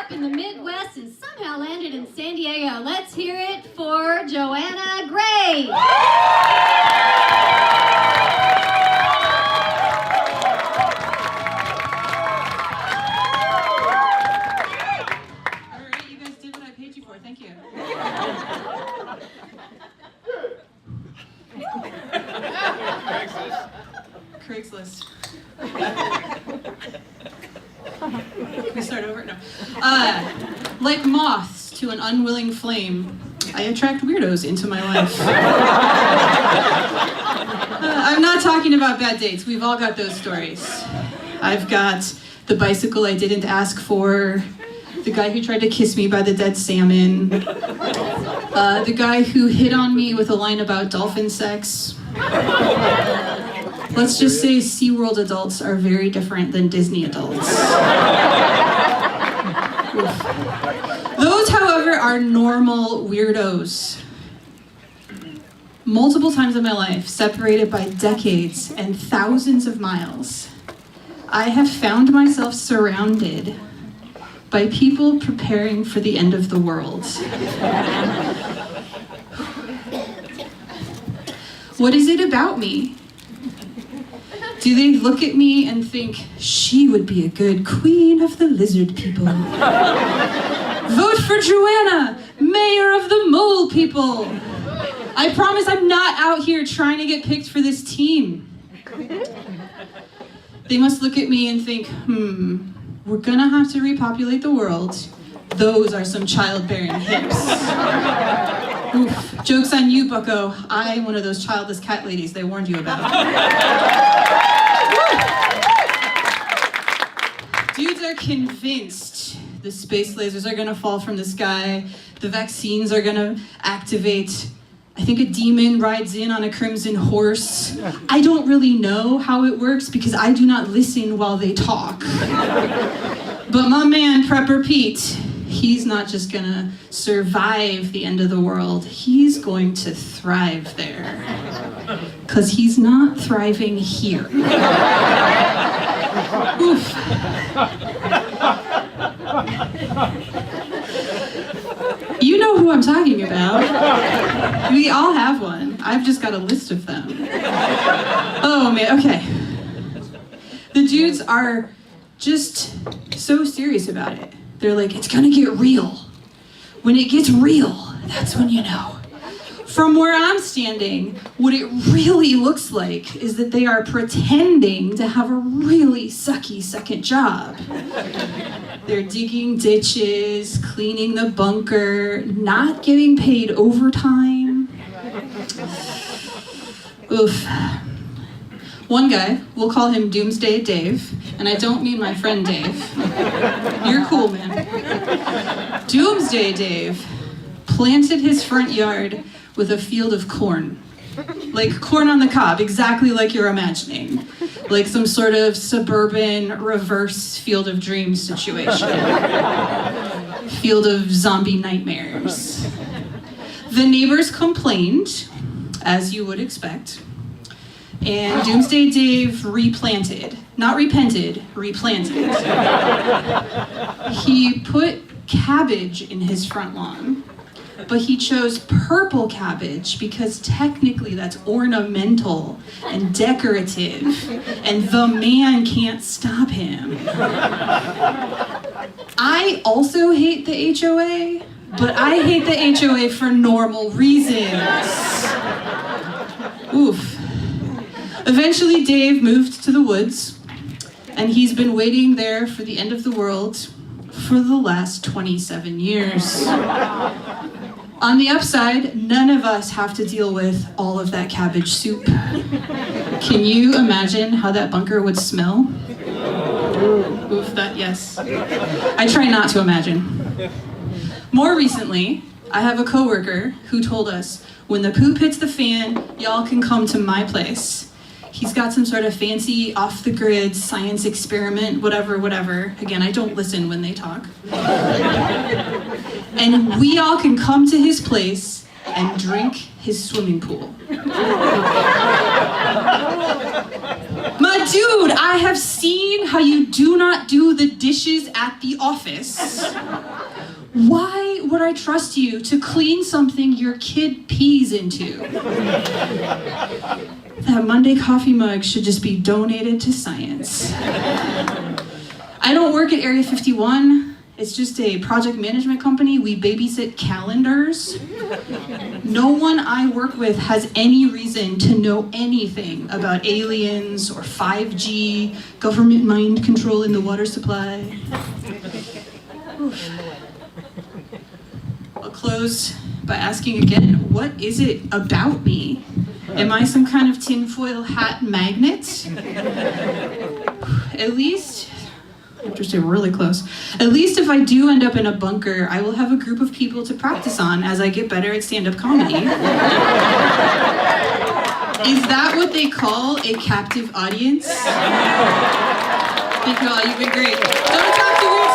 up in the Midwest and somehow landed in San Diego. Let's hear it for Joanna Grad. Thank you. Craigslist. Can we start over? No. Like moths to an unwilling flame, I attract weirdos into my life. I'm not talking about bad dates. We've all got those stories. I've got the bicycle I didn't ask for, the guy who tried to kiss me by the dead salmon, the guy who hit on me with a line about dolphin sex. Let's just say SeaWorld adults are very different than Disney adults. Those, however, are normal weirdos. Multiple times in my life, separated by decades and thousands of miles, I have found myself surrounded by people preparing for the end of the world. What is it about me? Do they look at me and think, she would be a good queen of the lizard people? Vote for Joanna, mayor of the mole people. I promise I'm not out here trying to get picked for this team. They must look at me and think, we're gonna have to repopulate the world. Those are some childbearing hips. Oof, joke's on you, bucko. I'm one of those childless cat ladies they warned you about. Dudes are convinced the space lasers are gonna fall from the sky, the vaccines are gonna activate. I think a demon rides in on a crimson horse. I don't really know how it works because I do not listen while they talk. But my man, Prepper Pete, he's not just gonna survive the end of the world, he's going to thrive there. 'Cause he's not thriving here. Oof. You know who I'm talking about. We all have one. I've just got a list of them. Oh man, okay. The dudes are just so serious about it. They're like, it's gonna get real. When it gets real, that's when you know. From where I'm standing, what it really looks like is that they are pretending to have a really sucky second job. They're digging ditches, cleaning the bunker, not getting paid overtime. Oof. One guy, we'll call him Doomsday Dave, and I don't mean my friend Dave. You're cool, man. Doomsday Dave planted his front yard with a field of corn. Like corn on the cob, exactly like you're imagining. Like some sort of suburban reverse Field of Dreams situation. Field of zombie nightmares. The neighbors complained, as you would expect, and Doomsday Dave replanted. Not repented, replanted. He put cabbage in his front lawn. But he chose purple cabbage because technically that's ornamental and decorative, and the man can't stop him. I also hate the HOA, but I hate the HOA for normal reasons. Oof. Eventually Dave moved to the woods, and he's been waiting there for the end of the world for the last 27 years. On the upside, none of us have to deal with all of that cabbage soup. Can you imagine how that bunker would smell? Oof, that, yes. I try not to imagine. More recently, I have a coworker who told us, when the poop hits the fan, y'all can come to my place. He's got some sort of fancy off-the-grid science experiment, whatever. Again, I don't listen when they talk. And we all can come to his place and drink his swimming pool. My dude, I have seen how you do not do the dishes at the office, why would I trust you to clean something your kid pees into? That Monday coffee mug should just be donated to science. I don't work at Area 51. It's just a project management company. We babysit calendars. No one I work with has any reason to know anything about aliens or 5G, government mind control in the water supply. I'll close by asking again, what is it about me? Am I some kind of tinfoil hat magnet? At least, I have to stay really close. At least if I do end up in a bunker, I will have a group of people to practice on as I get better at stand-up comedy. Is that what they call a captive audience? Thank you all, you've been great. Don't talk to weird